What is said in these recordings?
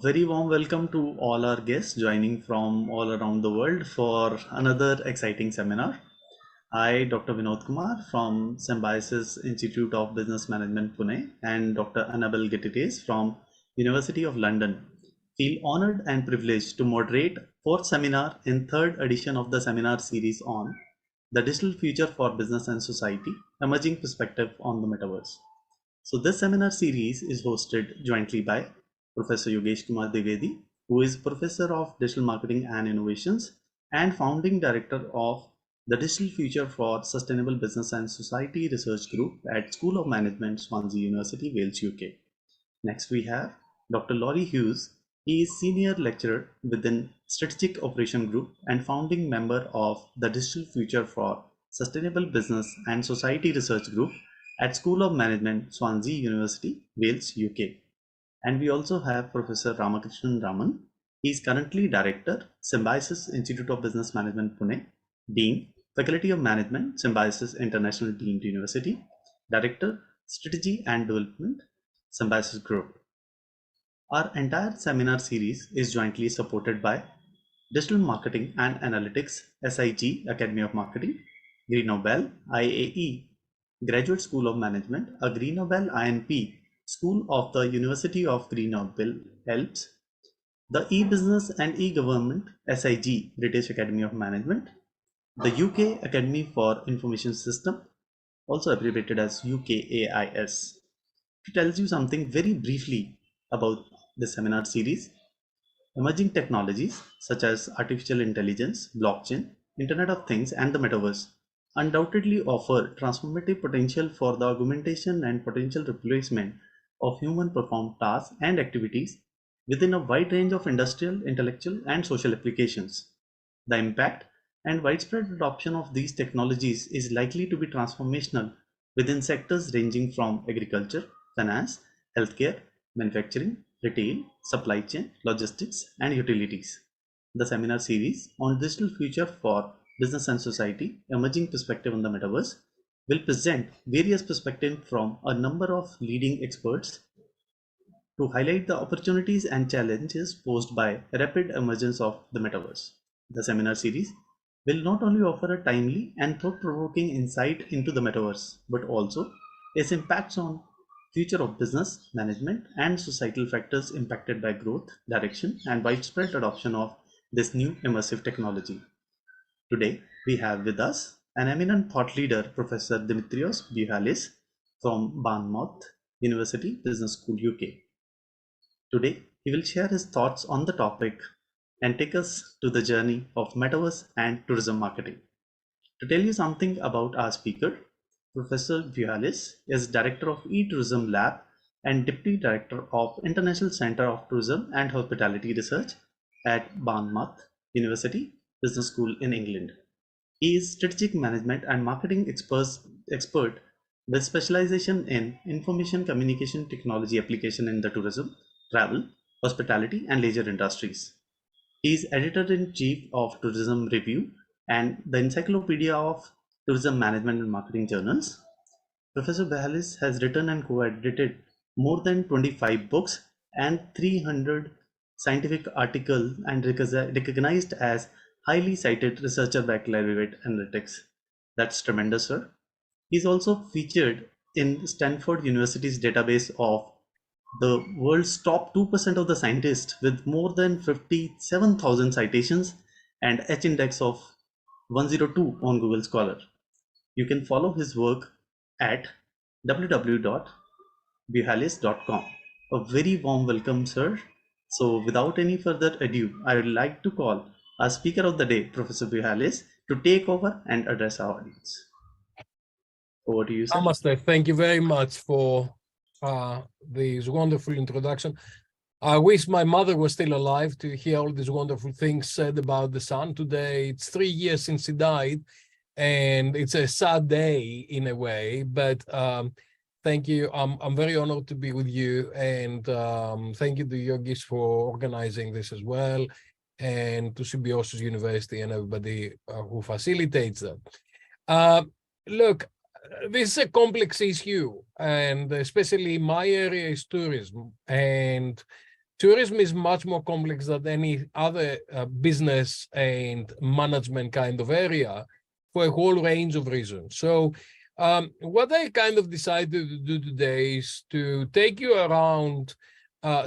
Very warm welcome to all our guests joining from all around the world for another exciting seminar. I, Dr. Vinod Kumar from Symbiosis Institute of Business Management, Pune, and Dr. Annabel Gittides from University of London feel honored and privileged to moderate fourth seminar in third edition of the seminar series on the digital future for business and society, emerging perspective on the metaverse. So this seminar series is hosted jointly by Professor Yogesh Dwivedi, who is Professor of Digital Marketing and Innovations and Founding Director of the Digital Future for Sustainable Business and Society Research Group at School of Management, Swansea University, Wales, UK. Next we have Dr. Laurie Hughes. He is Senior Lecturer within Strategic Operation Group and founding member of the Digital Future for Sustainable Business and Society Research Group at School of Management, Swansea University, Wales, UK. And we also have Professor Ramakrishnan Raman. He is currently Director, Symbiosis Institute of Business Management, Pune, Dean, Faculty of Management, Symbiosis International Deemed University, Director, Strategy and Development, Symbiosis Group. Our entire seminar series is jointly supported by Digital Marketing and Analytics, SIG, Academy of Marketing, Grenoble, IAE-Graduate School of Management, a Grenoble INP School of the University of Grenoble, Alpes, the E-Business and E-Government, SIG, British Academy of Management, the UK Academy for Information System, also abbreviated as UKAIS. To tell you something very briefly about the seminar series, emerging technologies such as artificial intelligence, blockchain, Internet of Things, and the Metaverse undoubtedly offer transformative potential for the augmentation and potential replacement of human performed tasks and activities within a wide range of industrial, intellectual, and social applications. The impact and widespread adoption of these technologies is likely to be transformational within sectors ranging from agriculture, finance, healthcare, manufacturing, retail, supply chain, logistics, and utilities. The seminar series on digital future for business and society, emerging perspective on the metaverse, will present various perspectives from a number of leading experts to highlight the opportunities and challenges posed by rapid emergence of the metaverse. The seminar series will not only offer a timely and thought-provoking insight into the metaverse, but also its impacts on future of business, management, and societal factors impacted by growth, direction, and widespread adoption of this new immersive technology. Today, we have with us an eminent thought leader, Professor Dimitrios Bouhalis from Bournemouth University Business School, UK. Today, he will share his thoughts on the topic and take us to the journey of metaverse and tourism marketing. To tell you something about our speaker, Professor Bouhalis is Director of E-Tourism Lab and Deputy Director of International Center of Tourism and Hospitality Research at Bournemouth University Business School in England. He is strategic management and marketing expert with specialization in information communication technology application in the tourism, travel, hospitality, and leisure industries. He is editor-in-chief of Tourism Review and the Encyclopedia of Tourism Management and Marketing Journals. Professor Bouhalis has written and co-edited more than 25 books and 300 scientific articles and recognized as highly cited researcher by Clarivate Analytics. That's tremendous, sir. He's also featured in Stanford University's database of the world's top 2% of the scientists with more than 57,000 citations and H-index of 102 on Google Scholar. You can follow his work at www.bouhalis.com. A very warm welcome, sir. So without any further ado, I would like to call our speaker of the day, Professor Bouhalis, to take over and address our audience. Over to you, sir. Namaste. Thank you very much for this wonderful introduction. I wish my mother was still alive to hear all these wonderful things said about the sun. Today, it's 3 years since he died, and it's a sad day in a way, but thank you. I'm very honored to be with you, and thank you to Yogesh for organizing this as well, and to Symbiosis University and everybody who facilitates that. Look, this is a complex issue, and especially my area is tourism, and tourism is much more complex than any other business and management kind of area for a whole range of reasons. So what I kind of decided to do today is to take you around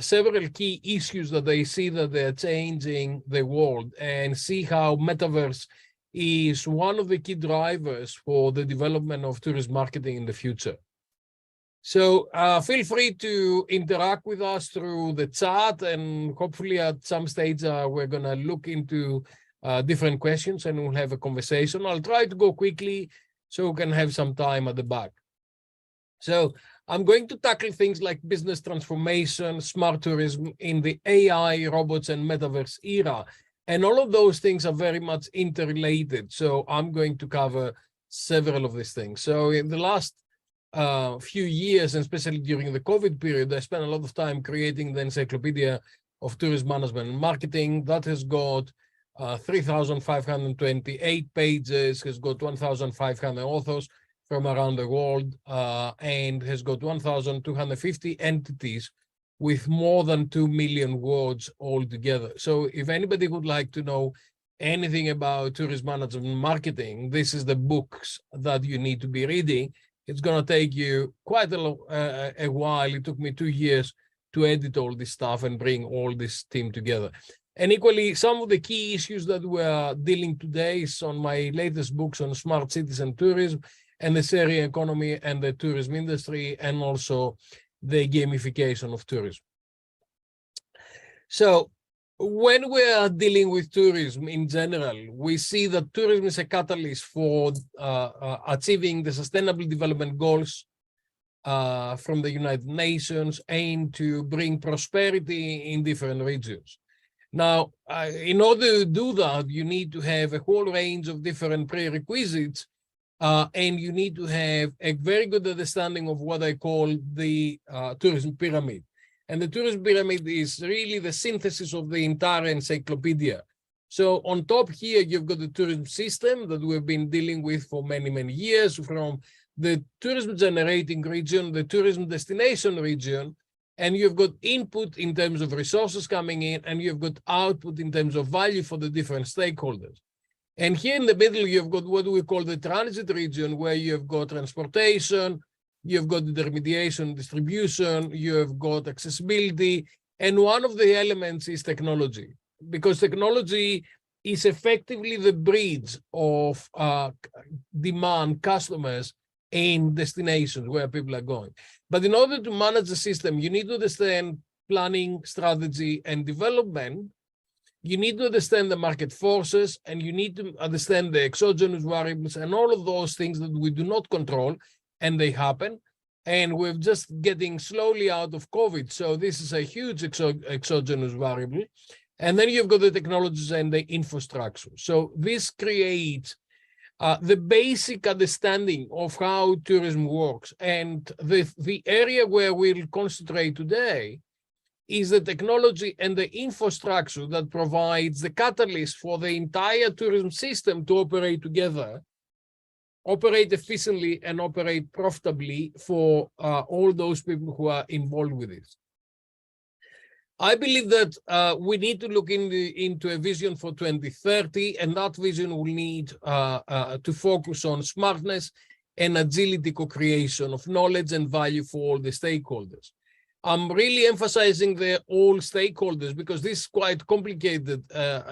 several key issues that I see that they're changing the world, and see how Metaverse is one of the key drivers for the development of tourist marketing in the future. So feel free to interact with us through the chat, and hopefully at some stage we're going to look into different questions and we'll have a conversation. I'll try to go quickly so we can have some time at the back. So I'm going to tackle things like business transformation, smart tourism in the AI, robots, and Metaverse era. And all of those things are very much interrelated. So I'm going to cover several of these things. So in the last few years, and especially during the COVID period, I spent a lot of time creating the Encyclopedia of Tourism Management and Marketing. That has got 3,528 pages, has got 1,500 authors from around the world, and has got 1,250 entities with more than 2 million words altogether. So if anybody would like to know anything about tourism management and marketing, this is the books that you need to be reading. It's going to take you quite a while. It took me 2 years to edit all this stuff and bring all this team together. And equally, some of the key issues that we're dealing today is on my latest books on smart cities and tourism, and the sharing economy and the tourism industry, and also the gamification of tourism. So when we are dealing with tourism in general, we see that tourism is a catalyst for achieving the Sustainable Development Goals from the United Nations, aimed to bring prosperity in different regions. Now, in order to do that, you need to have a whole range of different prerequisites, and you need to have a very good understanding of what I call the tourism pyramid. And the tourism pyramid is really the synthesis of the entire encyclopedia. So on top here, you've got the tourism system that we've been dealing with for many, many years, from the tourism generating region, the tourism destination region, and you've got input in terms of resources coming in, and you've got output in terms of value for the different stakeholders. And here in the middle, you've got what we call the transit region, where you've got transportation, you've got the intermediation, distribution, you've got accessibility, and one of the elements is technology, because technology is effectively the bridge of demand, customers, and destinations where people are going. But in order to manage the system, you need to understand planning, strategy, and development. You need to understand the market forces, and you need to understand the exogenous variables and all of those things that we do not control, and they happen. And we're just getting slowly out of COVID. So this is a huge exogenous variable. And then you've got the technologies and the infrastructure. So this creates the basic understanding of how tourism works. And the area where we'll concentrate today is the technology and the infrastructure that provides the catalyst for the entire tourism system to operate together, operate efficiently, and operate profitably for all those people who are involved with it. I believe that we need to look into a vision for 2030, and that vision will need to focus on smartness and agility co-creation of knowledge and value for all the stakeholders. I'm really emphasizing the all stakeholders, because this is quite complicated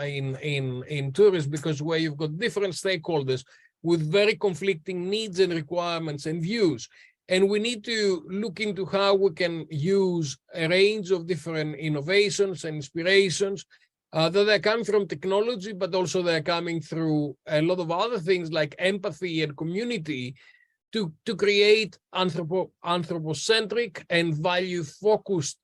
in tourism, because where you've got different stakeholders with very conflicting needs and requirements and views. And we need to look into how we can use a range of different innovations and inspirations that are coming from technology, but also they're coming through a lot of other things like empathy and community to create anthropocentric and value-focused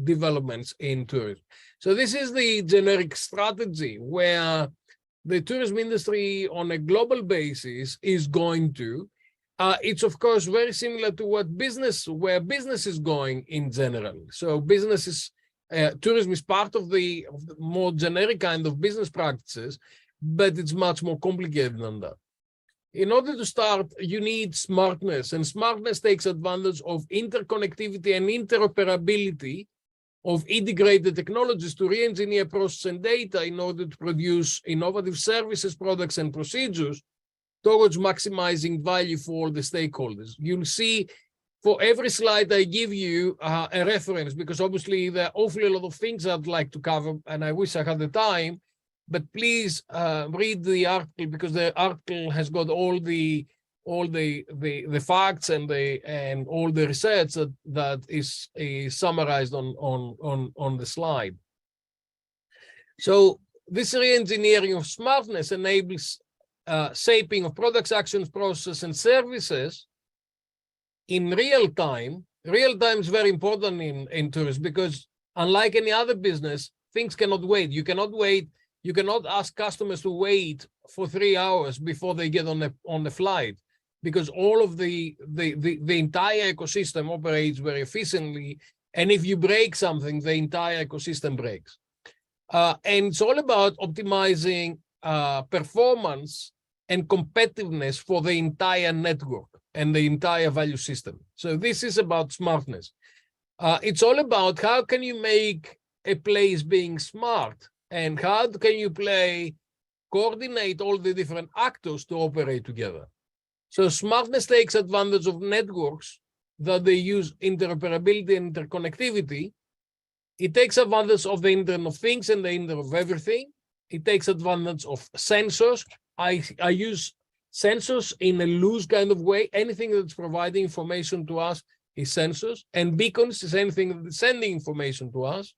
developments in tourism. So this is the generic strategy where the tourism industry on a global basis is going to. It's of course very similar to where business is going in general. So tourism is part of the more generic kind of business practices, but it's much more complicated than that. In order to start, you need smartness, and smartness takes advantage of interconnectivity and interoperability of integrated technologies to re-engineer process and data in order to produce innovative services, products, and procedures towards maximizing value for all the stakeholders. You'll see for every slide I give you a reference, because obviously there are awfully a lot of things I'd like to cover, and I wish I had the time, but please read the article, because the article has got all the facts and all the research that is summarized on the slide. So this re-engineering of smartness enables shaping of products, actions, processes, and services in real time. Real time is very important in tourism, because unlike any other business, things cannot wait. You cannot wait. You cannot ask customers to wait for 3 hours before they get on the flight, because all of the entire ecosystem operates very efficiently. And if you break something, the entire ecosystem breaks. And it's all about optimizing performance and competitiveness for the entire network and the entire value system. So this is about smartness. It's all about how can you make a place being smart, and how can you coordinate all the different actors to operate together. So smartness takes advantage of networks that they use interoperability and interconnectivity. It takes advantage of the Internet of Things and the Internet of Everything. It takes advantage of sensors. I use sensors in a loose kind of way. Anything that's providing information to us is sensors, and beacons is anything that's sending information to us.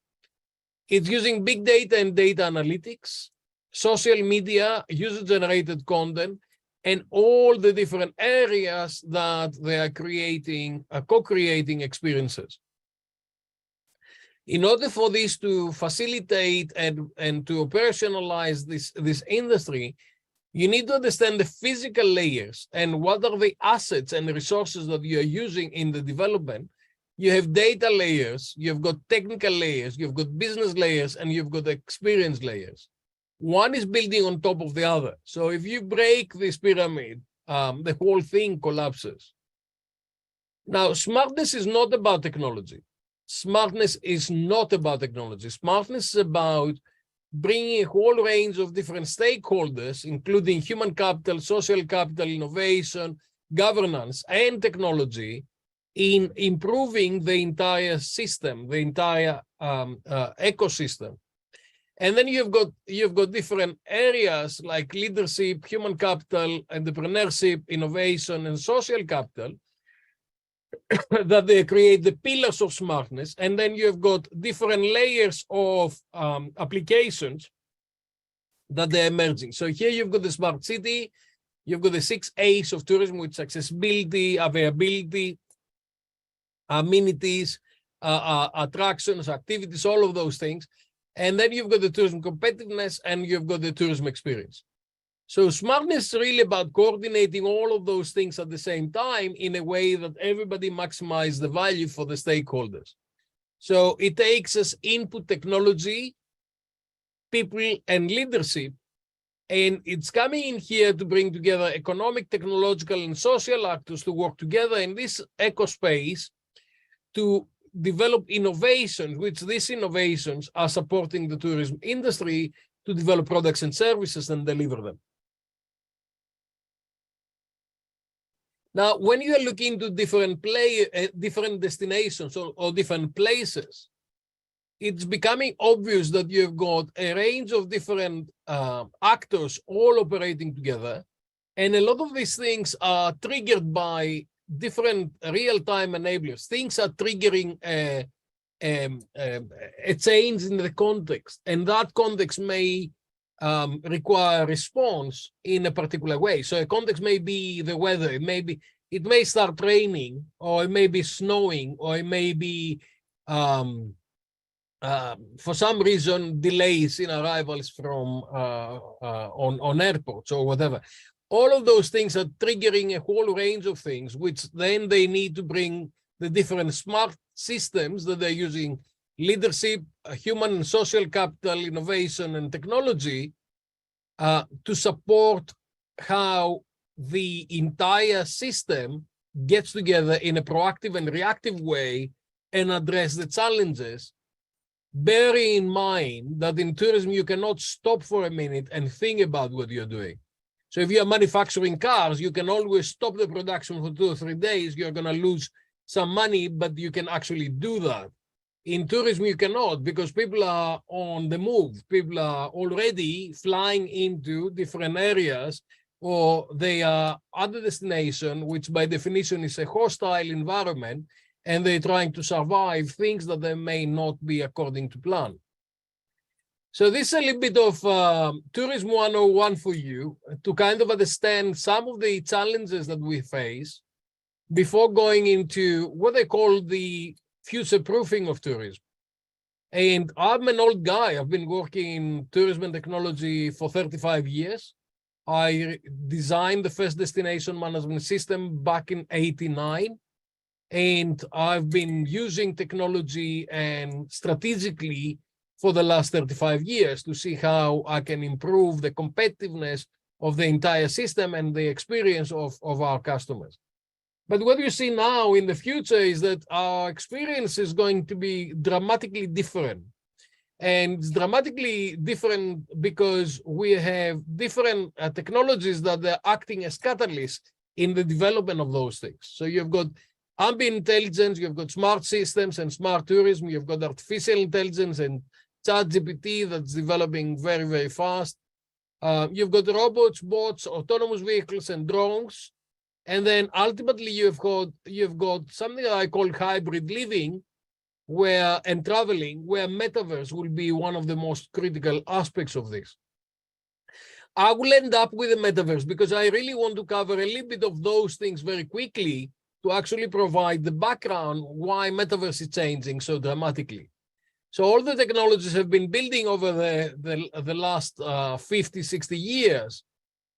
It's using big data and data analytics, social media, user-generated content, and all the different areas that they are creating, co-creating experiences. In order for this to facilitate and to operationalize this industry, you need to understand the physical layers and what are the assets and resources that you are using in the development. You have data layers, you've got technical layers, you've got business layers, and you've got experience layers. One is building on top of the other. So if you break this pyramid, the whole thing collapses. Now, smartness is not about technology. Smartness is not about technology. Smartness is about bringing a whole range of different stakeholders, including human capital, social capital, innovation, governance, and technology, in improving the entire system, the entire ecosystem. And then you've got different areas like leadership, human capital, entrepreneurship, innovation, and social capital that they create the pillars of smartness. And then you've got different layers of applications that they're emerging. So here you've got the smart city, you've got the 6 A's of tourism, which is accessibility, availability, amenities, attractions, activities, all of those things. And then you've got the tourism competitiveness, and you've got the tourism experience. So smartness is really about coordinating all of those things at the same time in a way that everybody maximizes the value for the stakeholders. So it takes us input technology, people, and leadership, and it's coming in here to bring together economic, technological, and social actors to work together in this ecospace to develop innovations, which these innovations are supporting the tourism industry to develop products and services and deliver them. Now, when you are looking to different destinations or different places, it's becoming obvious that you've got a range of different actors all operating together. And a lot of these things are triggered by different real-time enablers. Things are triggering a change in the context, and that context may require a response in a particular way. So a context may be the weather, it may start raining, or it may be snowing, or it may be for some reason delays in arrivals from on airports or whatever. All of those things are triggering a whole range of things, which then they need to bring the different smart systems that they're using, leadership, human and social capital, innovation, and technology to support how the entire system gets together in a proactive and reactive way and address the challenges bear in mind that in tourism, you cannot stop for a minute and think about what you're doing. So if you're manufacturing cars, you can always stop the production for 2 or 3 days. You're going to lose some money, but you can actually do that. In tourism, you cannot, because people are on the move. People are already flying into different areas, or they are at the destination, which by definition is a hostile environment, and they're trying to survive things that they may not be according to plan. So this is a little bit of Tourism 101 for you to kind of understand some of the challenges that we face before going into what they call the future-proofing of tourism. And I'm an old guy. I've been working in tourism and technology for 35 years. I designed the first destination management system back in '89. And I've been using technology and strategically for the last 35 years to see how I can improve the competitiveness of the entire system and the experience of our customers. But what you see now in the future is that our experience is going to be dramatically different. And it's dramatically different because we have different technologies that are acting as catalysts in the development of those things. So you've got ambient intelligence, you've got smart systems and smart tourism, you've got artificial intelligence and ChatGPT that's developing very, very fast. You've got robots, bots, autonomous vehicles, and drones. And then ultimately you've got something that I call hybrid living and traveling, where Metaverse will be one of the most critical aspects of this. I will end up with the Metaverse because I really want to cover a little bit of those things very quickly to actually provide the background why Metaverse is changing so dramatically. So all the technologies have been building over the last 50, 60 years.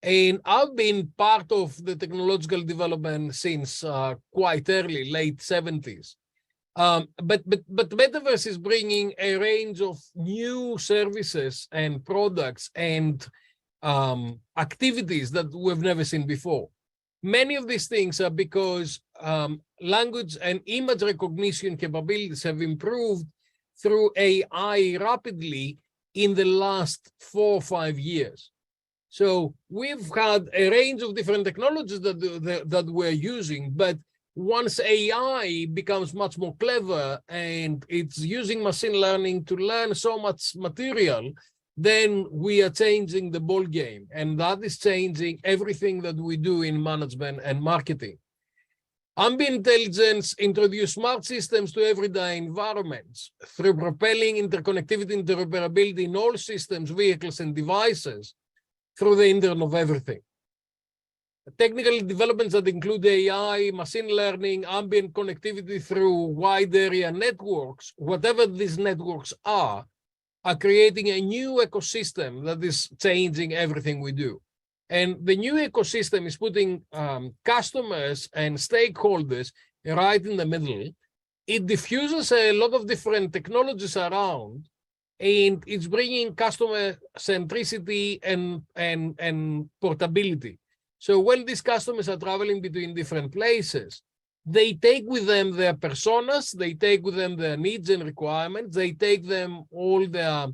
And I've been part of the technological development since quite early, late 70s. But Metaverse is bringing a range of new services and products and activities that we've never seen before. Many of these things are because language and image recognition capabilities have improved through AI rapidly in the last 4 or 5 years. So we've had a range of different technologies that we're using, but once AI becomes much more clever and it's using machine learning to learn so much material, then we are changing the ball game, and that is changing everything that we do in management and marketing. Ambient intelligence introduces smart systems to everyday environments through propelling interconnectivity and interoperability in all systems, vehicles, and devices through the Internet of Everything. Technical developments that include AI, machine learning, ambient connectivity through wide area networks, whatever these networks are creating a new ecosystem that is changing everything we do. And the new ecosystem is putting customers and stakeholders right in the middle. It diffuses a lot of different technologies around, and it's bringing customer centricity and portability. So when these customers are traveling between different places, they take with them their personas, they take with them their needs and requirements, they take them all their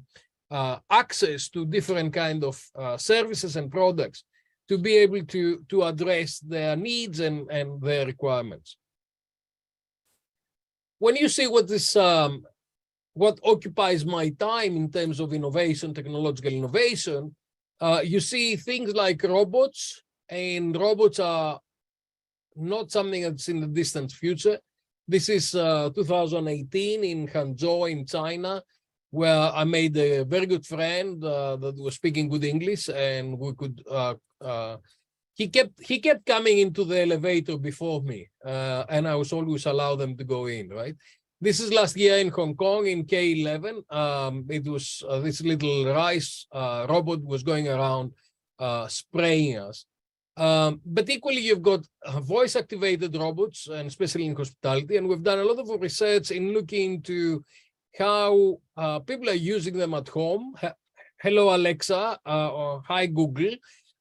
access to different kind of services and products to be able to address their needs and their requirements. When you see what occupies my time in terms of innovation, technological innovation, you see things like robots, and robots are not something that's in the distant future. This is 2018 in Hangzhou in China, where I made a very good friend that was speaking good English, and we could. He kept coming into the elevator before me, and I was always allow them to go in. Right. This is last year in Hong Kong in K11. It was this little rice robot was going around spraying us. But equally, you've got voice-activated robots, and especially in hospitality. And we've done a lot of research in looking into how people are using them at home. Hello, Alexa, or hi, Google.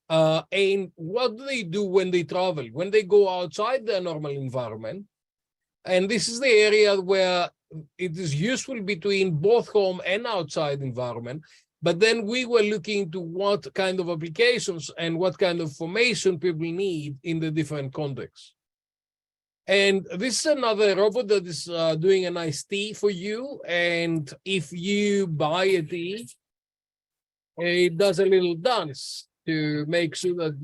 And what do they do when they travel, when they go outside their normal environment? And this is the area where it is useful between both home and outside environment. But then we were looking to what kind of applications and what kind of formation people need in the different contexts. And this is another robot that is doing a nice tea for you. And if you buy a tea, it does a little dance to make sure that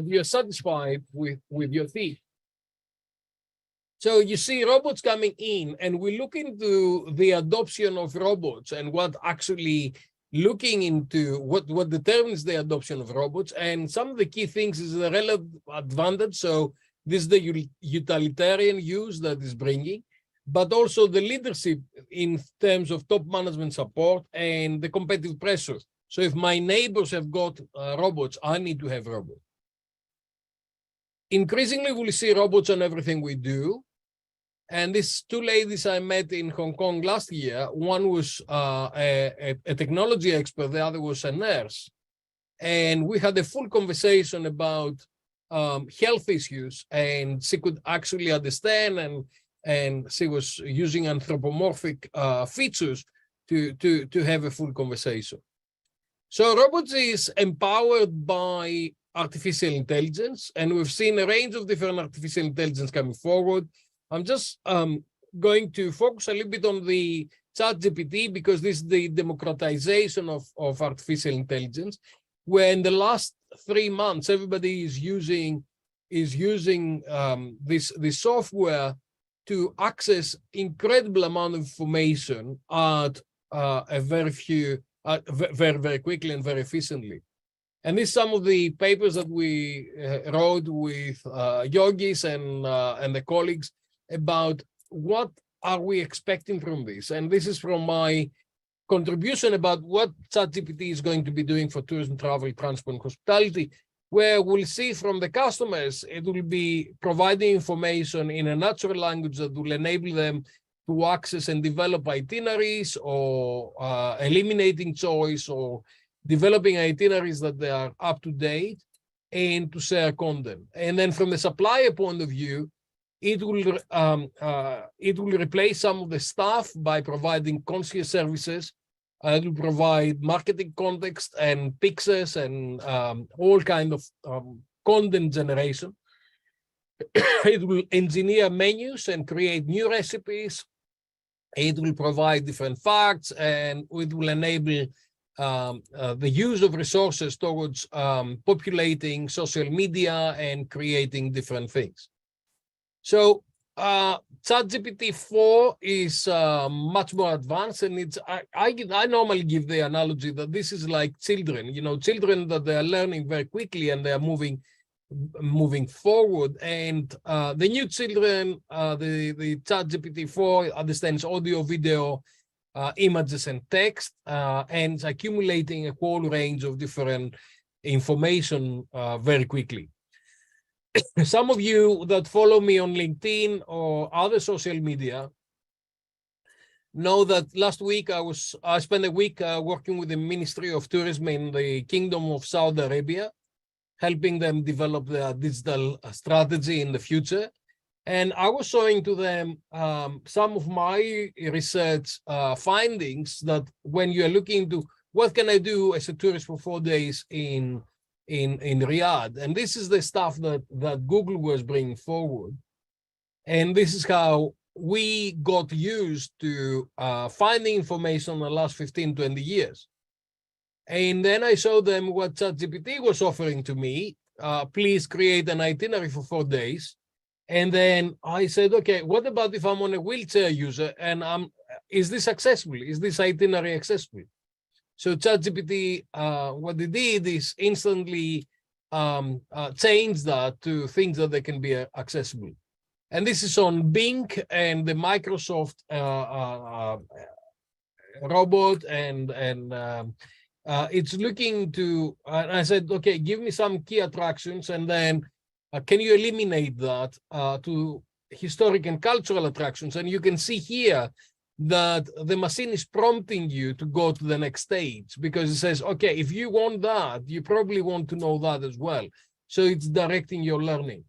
you're satisfied with your tea. So you see robots coming in, and we look into the adoption of robots and what actually looking into what determines the adoption of robots. And some of the key things is the relative advantage. So this is the utilitarian use that is bringing, but also the leadership in terms of top management support and the competitive pressure. So if my neighbors have got robots, I need to have robots. Increasingly, we'll see robots on everything we do. And these two ladies I met in Hong Kong last year, one was a technology expert, the other was a nurse. And we had a full conversation about health issues, and she could actually understand, and she was using anthropomorphic features to have a full conversation. So robots is empowered by artificial intelligence, and we've seen a range of different artificial intelligence coming forward. I'm just going to focus a little bit on the ChatGPT because this is the democratization of artificial intelligence, where in the last 3 months, everybody is using this software to access incredible amount of information at very quickly and very efficiently. And this is some of the papers that we wrote with Yogesh and the colleagues about what are we expecting from this. And this is from my contribution about what ChatGPT is going to be doing for tourism, travel, transport, and hospitality, where we'll see from the customers, it will be providing information in a natural language that will enable them to access and develop itineraries, or eliminating choice, or developing itineraries that they are up to date, and to share content. And then from the supplier point of view, it will replace some of the staff by providing concierge services. It will provide marketing context and pictures and all kind of content generation. It will engineer menus and create new recipes. It will provide different facts, and it will enable the use of resources towards populating social media and creating different things. So ChatGPT 4 is much more advanced, and it's I normally give the analogy that this is like children, children that they are learning very quickly and they are moving forward. And the new children, the ChatGPT 4 understands audio, video, images, and text, and it's accumulating a whole range of different information very quickly. Some of you that follow me on LinkedIn or other social media know that last week I spent a week working with the Ministry of Tourism in the Kingdom of Saudi Arabia, helping them develop their digital strategy in the future. And I was showing to them some of my research findings, that when you are looking to what can I do as a tourist for 4 days in Riyadh, and this is the stuff that Google was bringing forward. And this is how we got used to finding information in the last 15, 20 years. And then I showed them what ChatGPT was offering to me. Please create an itinerary for 4 days. And then I said, okay, what about if I'm on a wheelchair user and is this accessible? Is this itinerary accessible? So ChatGPT, what they did is instantly change that to things that they can be accessible. And this is on Bing and the Microsoft robot, and it's looking to, I said, okay, give me some key attractions, and then can you eliminate that to historic and cultural attractions? And you can see here that the machine is prompting you to go to the next stage, because it says, okay, if you want that, you probably want to know that as well. So it's directing your learning.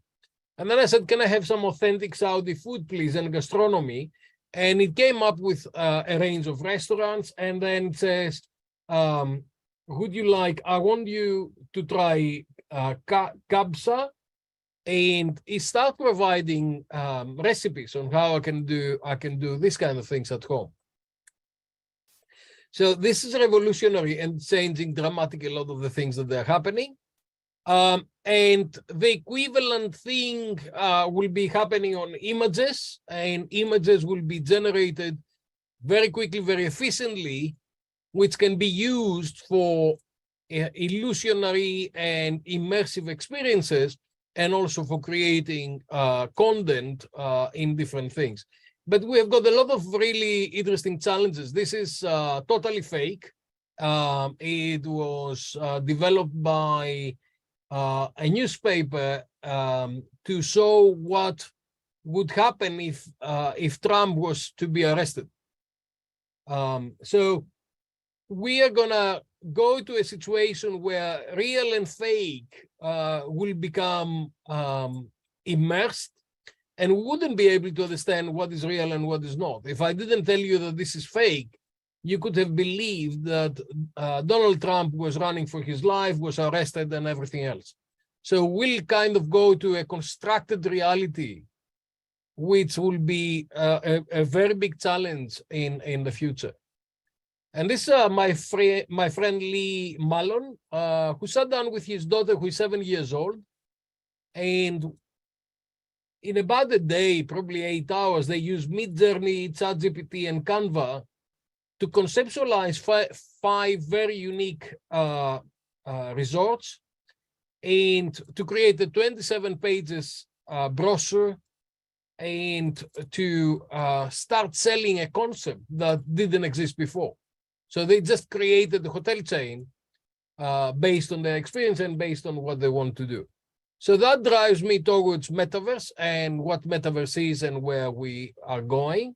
And then I said, can I have some authentic Saudi food, please, and gastronomy? And it came up with a range of restaurants. And then it says, would you like, I want you to try kabsa. And it starts providing recipes on how I can do this kind of things at home. So this is revolutionary and changing dramatically a lot of the things that are happening. And the equivalent thing will be happening on images, and images will be generated very quickly, very efficiently, which can be used for illusionary and immersive experiences, and also for creating content in different things. But we have got a lot of really interesting challenges. This is totally fake. It was developed by a newspaper to show what would happen if Trump was to be arrested. So we are gonna go to a situation where real and fake will become immersed, and wouldn't be able to understand what is real and what is not. If I didn't tell you that this is fake, you could have believed that Donald Trump was running for his life, was arrested, and everything else. So we'll kind of go to a constructed reality, which will be a very big challenge in the future. And this is my friend Lee Mallon, who sat down with his daughter, who is 7 years old, and in about a day, probably 8 hours, they use Midjourney, ChatGPT, and Canva to conceptualize five very unique resorts, and to create a 27 pages brochure, and to start selling a concept that didn't exist before. So they just created the hotel chain based on their experience and based on what they want to do. So that drives me towards Metaverse and what Metaverse is and where we are going.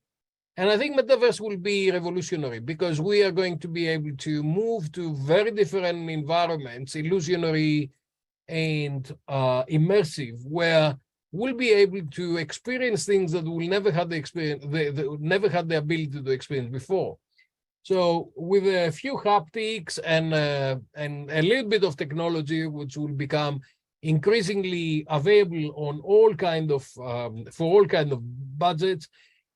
And I think Metaverse will be revolutionary, because we are going to be able to move to very different environments, illusionary and immersive, where we'll be able to experience things that we'll never had the experience, never had the ability to experience before. So with a few haptics and a little bit of technology, which will become increasingly available on all kind of for all kind of budgets,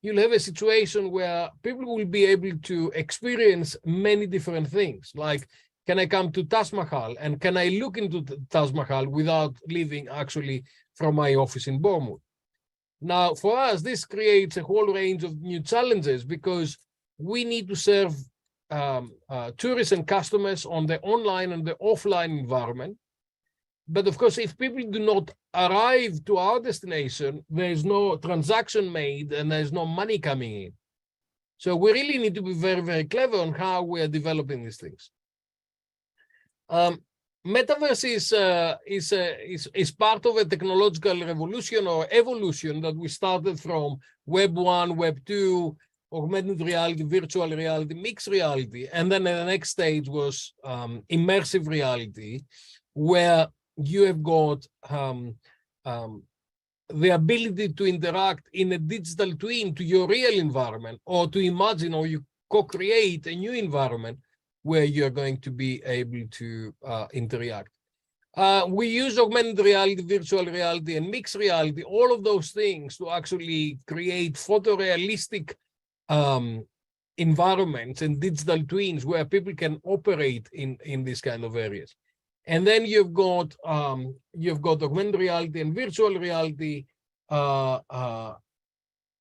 you'll have a situation where people will be able to experience many different things. Like, can I come to Taj Mahal, and can I look into the Taj Mahal without leaving actually from my office in Bournemouth? Now, for us, this creates a whole range of new challenges, because we need to serve tourists and customers on the online and the offline environment. But of course, if people do not arrive to our destination, there is no transaction made and there's no money coming in. So we really need to be very, very clever on how we are developing these things. Metaverse is part of a technological revolution or evolution that we started from Web 1, Web 2, augmented reality, virtual reality, mixed reality. And then the next stage was immersive reality, where you have got the ability to interact in a digital twin to your real environment, or to imagine, or you co-create a new environment where you're going to be able to interact. We use augmented reality, virtual reality, and mixed reality, all of those things, to actually create photorealistic environments and digital twins where people can operate in these kind of areas. And then you've got augmented reality and virtual reality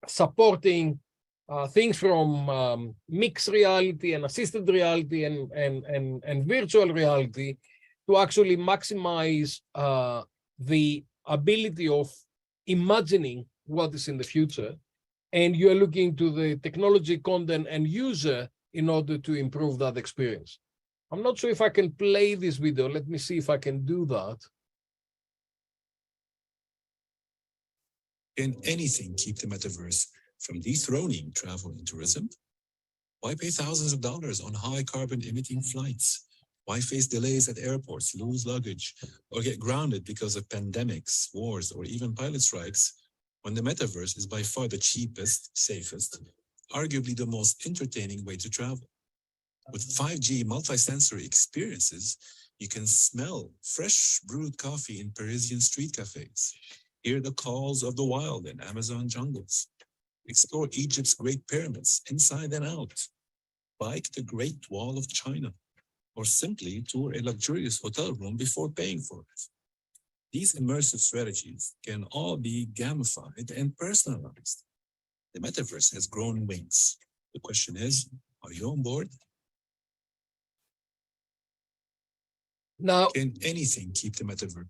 supporting things from mixed reality and assisted reality and virtual reality, to actually maximize the ability of imagining what is in the future. And you are looking to the technology, content, and user in order to improve that experience. I'm not sure if I can play this video. Let me see if I can do that. Can anything keep the metaverse from dethroning travel and tourism? Why pay thousands of dollars on high carbon emitting flights? Why face delays at airports, lose luggage, or get grounded because of pandemics, wars, or even pilot strikes, when the metaverse is by far the cheapest, safest, arguably the most entertaining way to travel? With 5G multi-sensory experiences, you can smell fresh brewed coffee in Parisian street cafes, hear the calls of the wild in Amazon jungles, explore Egypt's Great Pyramids inside and out, bike the Great Wall of China, or simply tour a luxurious hotel room before paying for it. These immersive strategies can all be gamified and personalized. The metaverse has grown wings. The question is, are you on board? Now, Can anything keep the metaverse?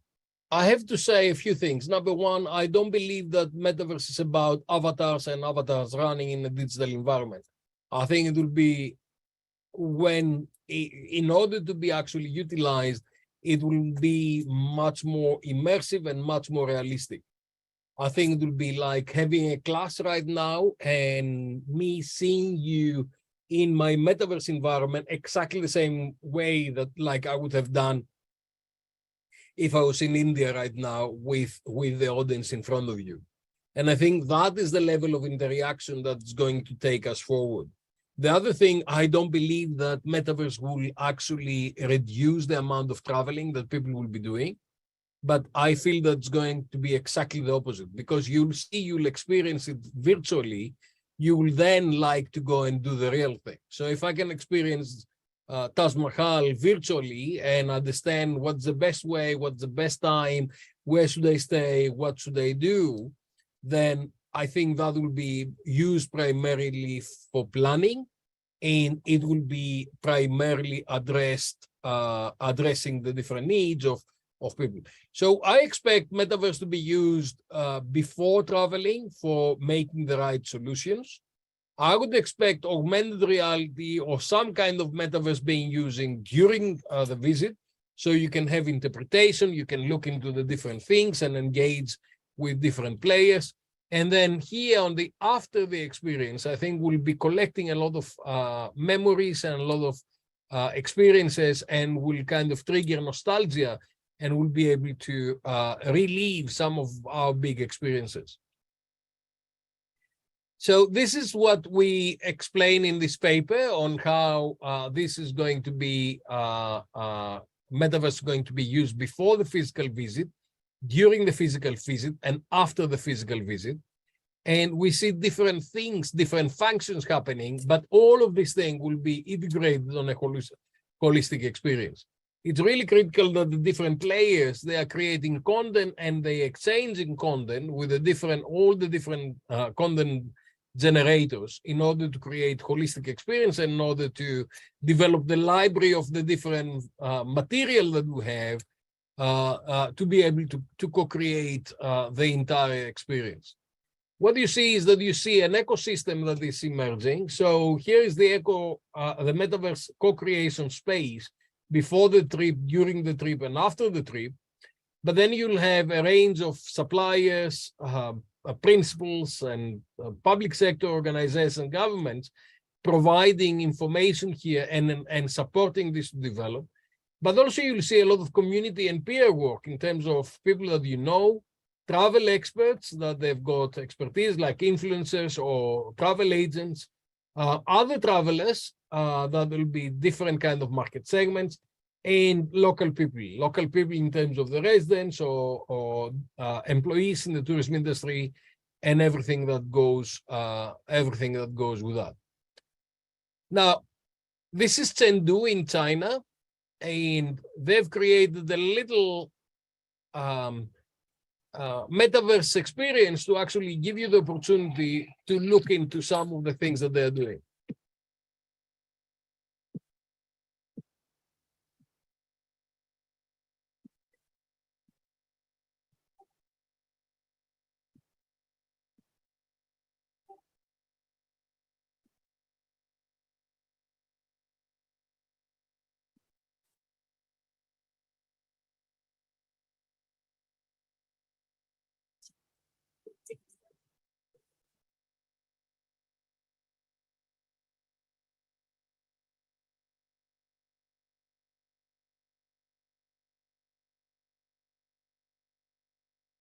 I have to say a few things. Number one, I don't believe that metaverse is about avatars and avatars running in a digital environment. I think it will be when, in order to be actually utilized, it will be much more immersive and much more realistic. I think it will be like having a class right now and me seeing you in my metaverse environment exactly the same way that like I would have done if I was in India right now with the audience in front of you. And I think that is the level of interaction that's going to take us forward. The other thing, I don't believe that metaverse will actually reduce the amount of traveling that people will be doing, but I feel that's going to be exactly the opposite, because you'll experience it virtually, you will then like to go and do the real thing. So if I can experience Taj Mahal virtually and understand what's the best way, what's the best time, where should I stay, what should I do, then I think that will be used primarily for planning, and it will be primarily addressing the different needs of people. So I expect metaverse to be used before traveling for making the right solutions. I would expect augmented reality or some kind of metaverse being using during the visit. So you can have interpretation, you can look into the different things and engage with different players. And then here on the after the experience, I think we'll be collecting a lot of memories and a lot of experiences, and will kind of trigger nostalgia, and we'll be able to relive some of our big experiences. So this is what we explain in this paper on how this is going to be, metaverse is going to be used before the physical visit, during the physical visit, and after the physical visit. And we see different things, different functions happening, but all of these things will be integrated on a holistic experience. It's really critical that the different players, they are creating content and they exchanging content with all the different content generators in order to create holistic experience, and in order to develop the library of the different material that we have to be able to co-create the entire experience. What you see is that you see an ecosystem that is emerging. So here is the metaverse co-creation space before the trip, during the trip, and after the trip. But then you'll have a range of suppliers, principals, and public sector organizations and governments providing information here and supporting this to develop. But also you'll see a lot of community and peer work in terms of people that you know, travel experts that they've got expertise like influencers or travel agents, other travelers that will be different kind of market segments, and local people in terms of the residents or employees in the tourism industry, and everything that goes with that. Now, this is Chengdu in China, and they've created a little metaverse experience to actually give you the opportunity to look into some of the things that they're doing.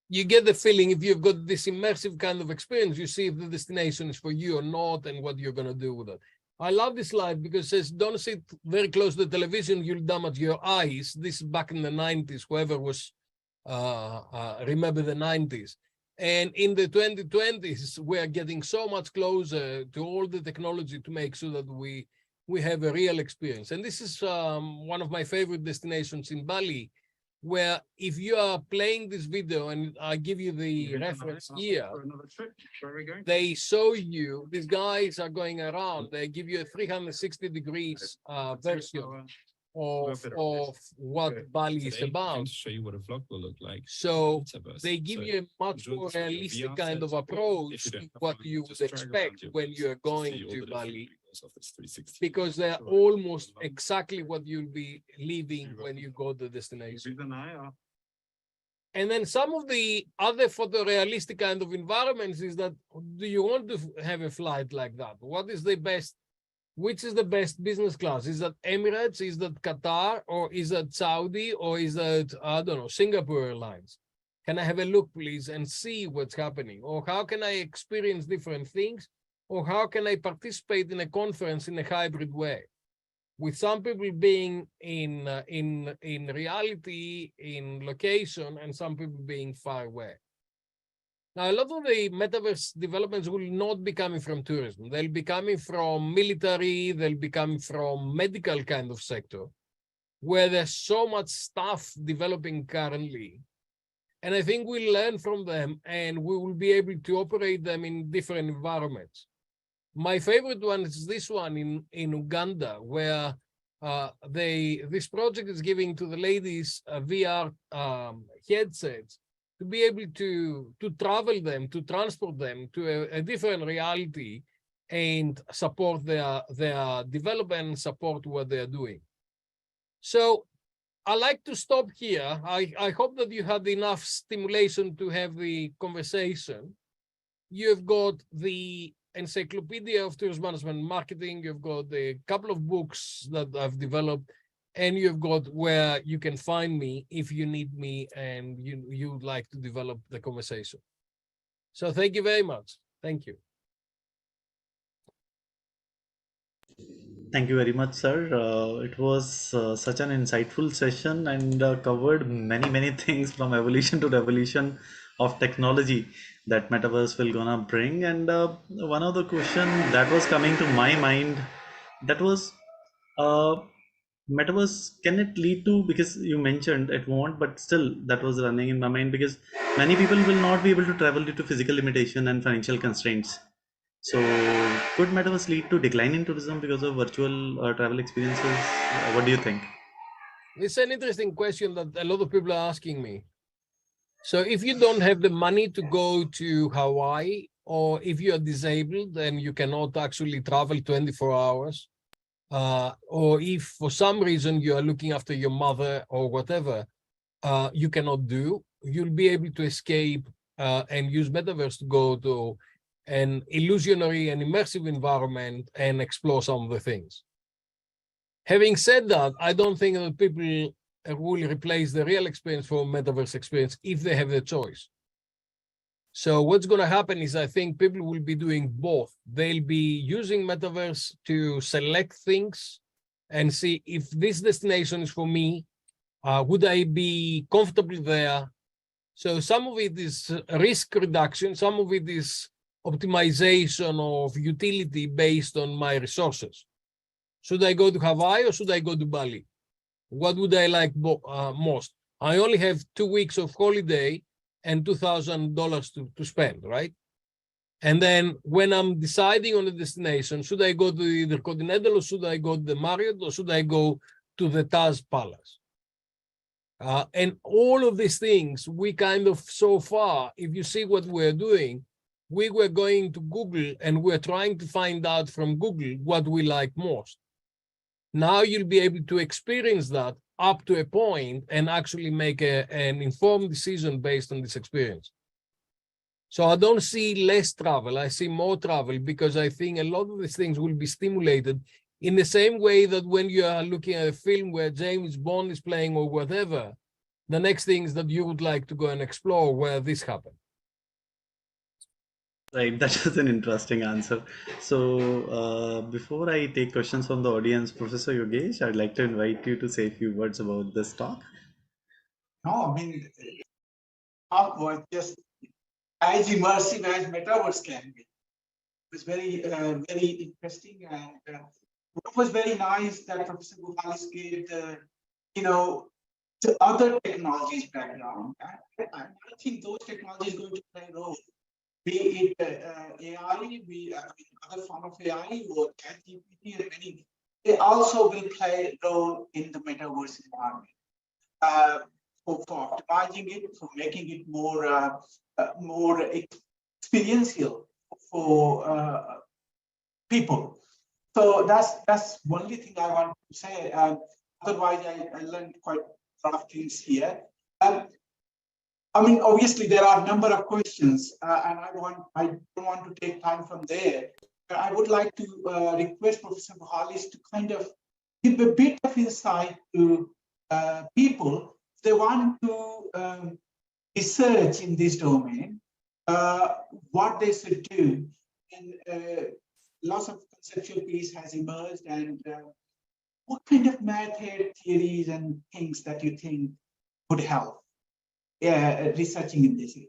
you get the feeling if you've got this immersive kind of experience, you see if the destination is for you or not and what you're going to do with it. I love this slide because it says, don't sit very close to the television, you'll damage your eyes. This is back in the 90s, whoever was, remember the 90s. And in the 2020s, we are getting so much closer to all the technology to make sure that we have a real experience. And this is one of my favorite destinations in Bali, where if you are playing this video, and I give you the reference here, they show you, these guys are going around, they give you a 360 degrees version of what Bali is about. Show you what a vlog will look like. So they give you a much more realistic kind of approach to what you would expect when you are going to Bali, because they're almost exactly what you'll be living when you go to the destination. And then some of the other photorealistic kind of environments is that, do you want to have a flight like that? What is the best? Which is the best business class? Is that Emirates? Is that Qatar? Or is that Saudi? Or is that, I don't know, Singapore Airlines? Can I have a look, please, and see what's happening? Or how can I experience different things? Or how can I participate in a conference in a hybrid way? With some people being in reality, in location, and some people being far away. Now, a lot of the metaverse developments will not be coming from tourism. They'll be coming from military, they'll be coming from medical kind of sector, where there's so much stuff developing currently. And I think we'll learn from them and we will be able to operate them in different environments. My favorite one is this one in Uganda, where this project is giving to the ladies VR headsets to be able to travel them, to transport them to a different reality and support their development and support what they're doing. So I like to stop here. I hope that you had enough stimulation to have the conversation. You've got the Encyclopedia of Tourist Management and Marketing. You've got a couple of books that I've developed, and you've got where you can find me if you need me and you'd like to develop the conversation. So thank you very much. Thank you. Thank you very much, sir. It was such an insightful session and covered many things from evolution to revolution of technology that Metaverse will gonna bring. And one of the question that was coming to my mind, that was Metaverse, can it lead to, because you mentioned it won't, but still that was running in my mind, because many people will not be able to travel due to physical limitation and financial constraints. So could Metaverse lead to decline in tourism because of virtual travel experiences? What do you think? It's an interesting question that a lot of people are asking me. So if you don't have the money to go to Hawaii, or if you are disabled and you cannot actually travel 24 hours, or if for some reason you are looking after your mother or whatever, you cannot do, you'll be able to escape and use Metaverse to go to an illusionary and immersive environment and explore some of the things. Having said that, I don't think that people will replace the real experience for Metaverse experience if they have the choice. So what's going to happen is I think people will be doing both. They'll be using Metaverse to select things and see if this destination is for me, would I be comfortable there? So some of it is risk reduction, some of it is optimization of utility based on my resources. Should I go to Hawaii or should I go to Bali? What would I like most? I only have 2 weeks of holiday and $2,000 to spend, right? And then when I'm deciding on a destination, should I go to the Continental or should I go to the Marriott or should I go to the Taj Palace? And all of these things, we kind of, so far, if you see what we're doing, we were going to Google and we're trying to find out from Google what we like most. Now you'll be able to experience that up to a point and actually make an informed decision based on this experience. So I don't see less travel, I see more travel, because I think a lot of these things will be stimulated in the same way that when you are looking at a film where James Bond is playing or whatever, the next things that you would like to go and explore where this happened? Right, that is an interesting answer. So, before I take questions from the audience, Professor Yogesh, I'd like to invite you to say a few words about this talk. No, I mean, talk was just as immersive as Metaverse can be. It was very interesting, and what was very nice that Professor Guhalis gave the other technologies background. I think those technologies are going to play a role, be it AI, other form of AI or ChatGPT, and many. They also will play a role in the Metaverse environment. For optimizing it, for making it more experiential for people. So that's one thing I want to say. Otherwise, I learned quite a lot of things here. I mean, obviously, there are a number of questions, and I don't want to take time from there. But I would like to request Professor Guhalis to kind of give a bit of insight to people. They want to research in this domain, what they should do. And lots of conceptual piece has emerged, and what kind of method, theories, and things that you think would help researching in this area?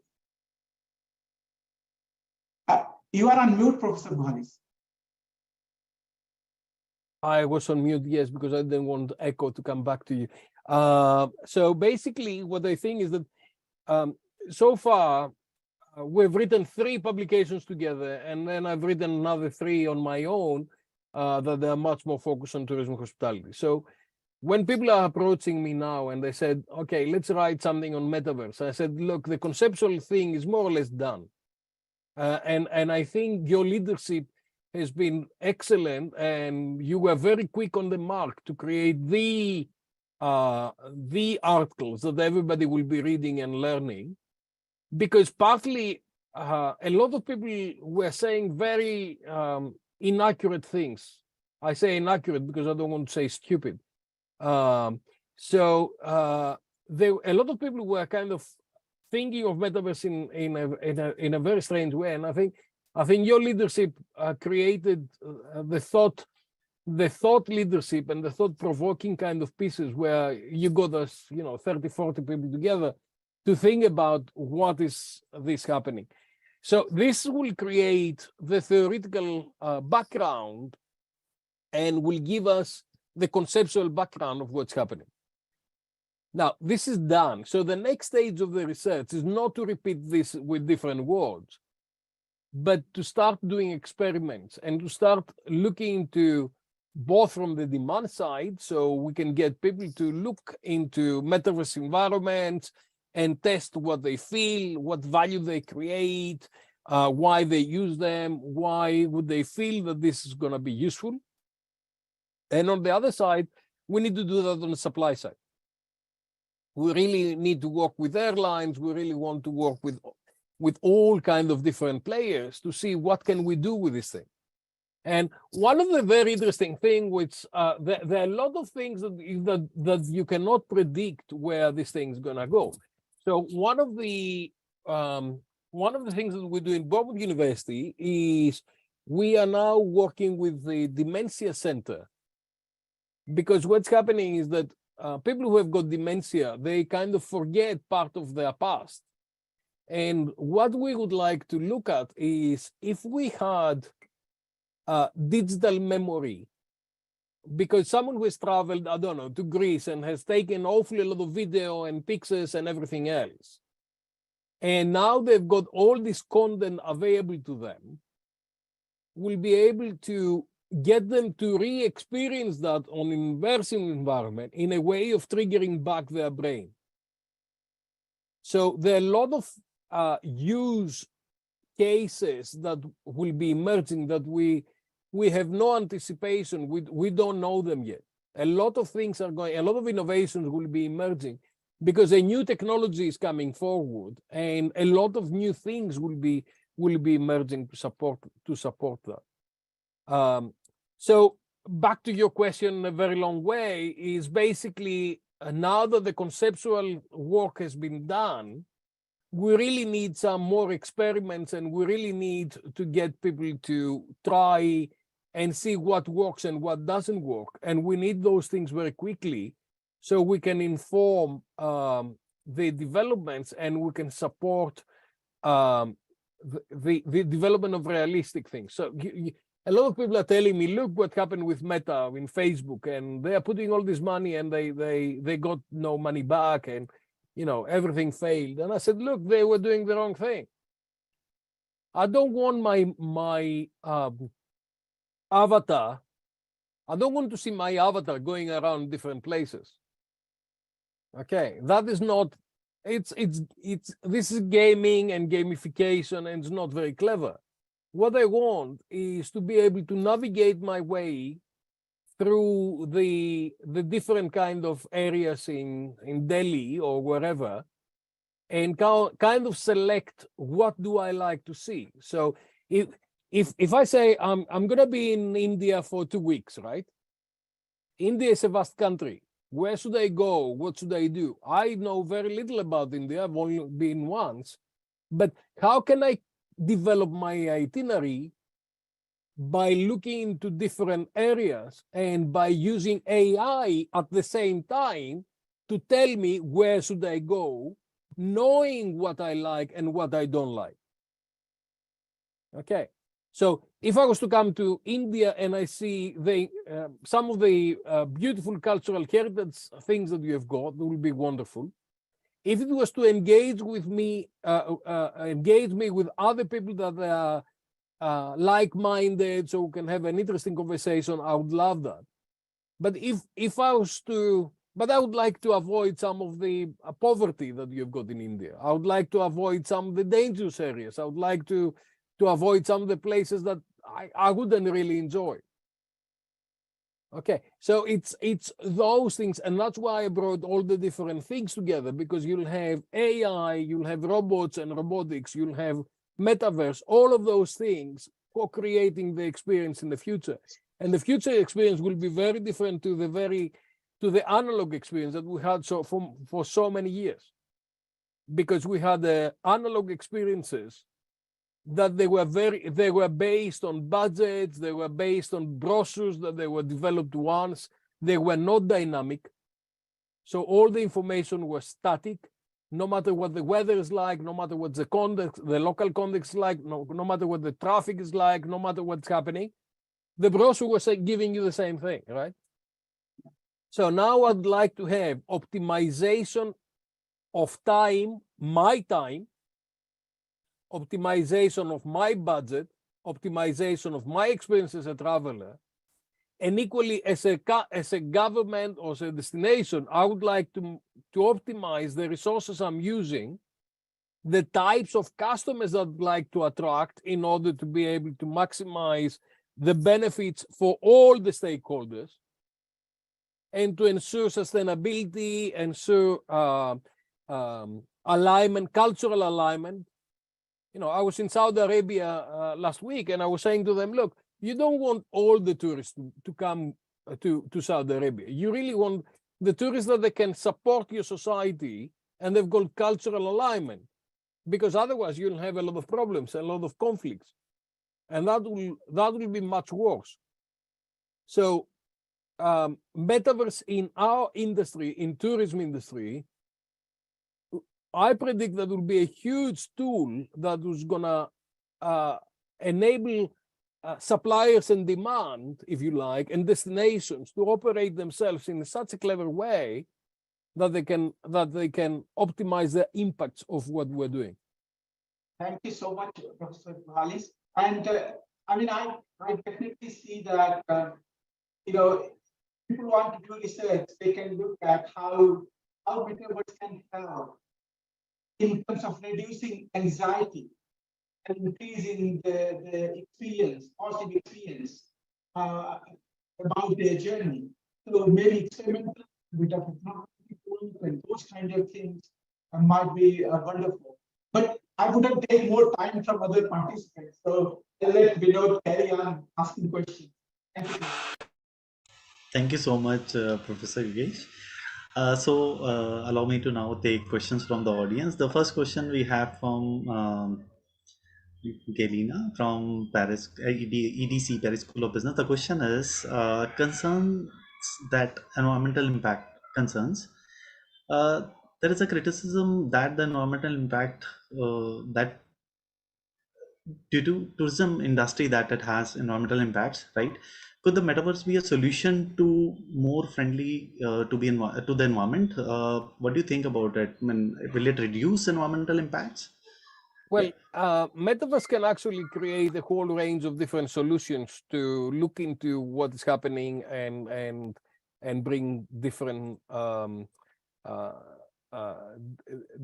You are on mute, Professor Guhalis. I was on mute, yes, because I didn't want echo to come back to you. So basically, what I think is that so far, we've written 3 publications together, and then I've written another 3 on my own that are much more focused on tourism hospitality. So when people are approaching me now and they said, okay, let's write something on Metaverse, I said, look, the conceptual thing is more or less done. And I think your leadership has been excellent, and you were very quick on the mark to create the articles that everybody will be reading and learning, because partly a lot of people were saying very inaccurate things. I say inaccurate because I don't want to say stupid. So a lot of people were kind of thinking of Metaverse in a very strange way, and I think your leadership created the thought leadership and the thought-provoking kind of pieces where you got us, 30, 40 people together to think about what is this happening. So this will create the theoretical background and will give us the conceptual background of what's happening. Now, this is done. So the next stage of the research is not to repeat this with different words, but to start doing experiments and to start looking into both from the demand side, so we can get people to look into metaverse environments and test what they feel, what value they create, why they use them, why would they feel that this is going to be useful. And on the other side, we need to do that on the supply side. We really need to work with airlines. We really want to work with all kinds of different players to see what can we do with this thing. And one of the very interesting things, which there are a lot of things that you cannot predict where this thing is going to go. So one of the things that we do in Grenoble University is we are now working with the Dementia Center, because what's happening is that people who have got dementia, they kind of forget part of their past. And what we would like to look at is if we had digital memory, because someone who has traveled, I don't know, to Greece and has taken awfully a lot of video and pictures and everything else, and now they've got all this content available to them, will be able to get them to re-experience that on an immersive environment in a way of triggering back their brain. So there are a lot of use cases that will be emerging that we have no anticipation. We don't know them yet. A lot of things are going, a lot of innovations will be emerging because a new technology is coming forward, and a lot of new things will be emerging to support that. So back to your question in a very long way is basically now that the conceptual work has been done, we really need some more experiments, and we really need to get people to try and see what works and what doesn't work. And we need those things very quickly so we can inform the developments, and we can support the development of realistic things. So a lot of people are telling me, look what happened with Meta in Facebook, and they are putting all this money and they got no money back, and everything failed. And I said, look, they were doing the wrong thing. I don't want my avatar. I don't want to see my avatar going around different places. Okay, that is not. This is gaming and gamification, and it's not very clever. What I want is to be able to navigate my way through the different kind of areas in Delhi or wherever, and kind of select what do I like to see. So if I say I'm gonna be in India for 2 weeks, right? India is a vast country. Where should I go? What should I do? I know very little about India. I've only been once, but how can I develop my itinerary? By looking into different areas and by using AI at the same time to tell me where should I go, knowing what I like and what I don't like. Okay, so if I was to come to India and I see some of the beautiful cultural heritage things that you have got, it will be wonderful. If it was to engage with me, engage me with other people that are like-minded, so we can have an interesting conversation, I would love that. But if I was to, but I would like to avoid some of the poverty that you've got in India. I would like to avoid some of the dangerous areas. I would like to avoid some of the places that I wouldn't really enjoy. Okay, so it's those things, and that's why I brought all the different things together, because you'll have AI, you'll have robots and robotics, you'll have Metaverse, all of those things co-creating the experience in the future. And the future experience will be very different to the analog experience that we had for so many years, because we had the analog experiences that they were based on budgets, they were based on brochures that they were developed once, they were not dynamic. So all the information was static, no matter what the weather is like, no matter what the context, the local context is like, no matter what the traffic is like, no matter what's happening, the brochure was giving you the same thing, right? So now I'd like to have optimization of time, my time, optimization of my budget, optimization of my experience as a traveler, and equally as a government or as a destination, I would like to optimize the resources I'm using, the types of customers I'd like to attract in order to be able to maximize the benefits for all the stakeholders, and to ensure sustainability, ensure alignment, cultural alignment. I was in Saudi Arabia last week, and I was saying to them, look, you don't want all the tourists to come to Saudi Arabia. You really want the tourists that they can support your society and they've got cultural alignment, because otherwise you'll have a lot of problems, a lot of conflicts, and that will be much worse. So Metaverse in our industry, in tourism industry, I predict that will be a huge tool that is gonna enable suppliers and demand, if you like, and destinations to operate themselves in such a clever way that they can optimize the impacts of what we're doing. Thank you so much, Professor Valis. And I definitely see that people want to do research. They can look at how Metaverse can help in terms of reducing anxiety and increasing the experience, positive experience about their journey. So maybe experimental with a technology and those kind of things might be wonderful. But I wouldn't take more time from other participants. So I'll let Vinod carry on asking questions. Thank you. Thank you so much, Professor Yogesh. Allow me to now take questions from the audience. The first question we have from Galina from Paris, EDC, Paris School of Business. The question is concerns that environmental impact concerns. There is a criticism that the environmental impact that due to tourism industry that it has environmental impacts, right? Could the metaverse be a solution to more friendly to the environment? What do you think about it? I mean, will it reduce environmental impacts? Well, Metaverse can actually create a whole range of different solutions to look into what is happening and bring different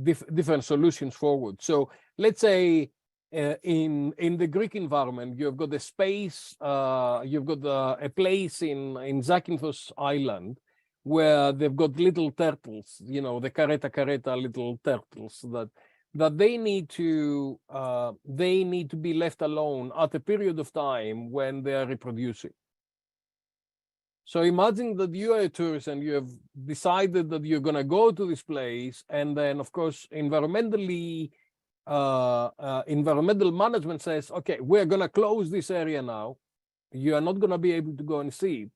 different solutions forward. So let's say in the Greek environment, you've got a space, you've got a place in Zakynthos Island where they've got little turtles, you know, the careta little turtles that they need to be left alone at a period of time when they are reproducing. So imagine that you are a tourist and you have decided that you're going to go to this place, and then of course environmental management says, okay, we're going to close this area now. You are not going to be able to go and see it.